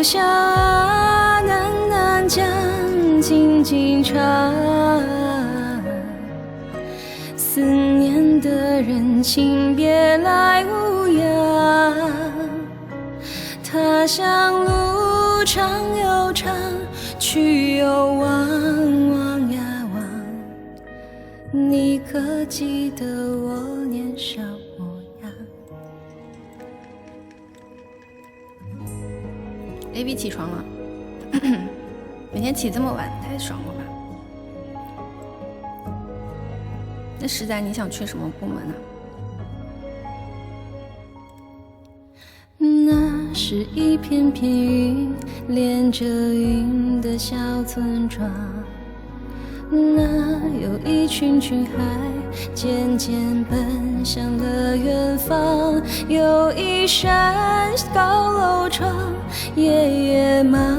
乡啊，南南江，静静长。思念的人，请别来无恙。他乡路长又长，去又望，望呀望。你可记得我年少模样？AB 起床了，每天起这么晚，太爽了吧？那实在你想去什么部门啊？那是一片片云连着云的小村庄，那有一群群孩渐渐奔向了远方，有一扇高楼窗，夜夜忙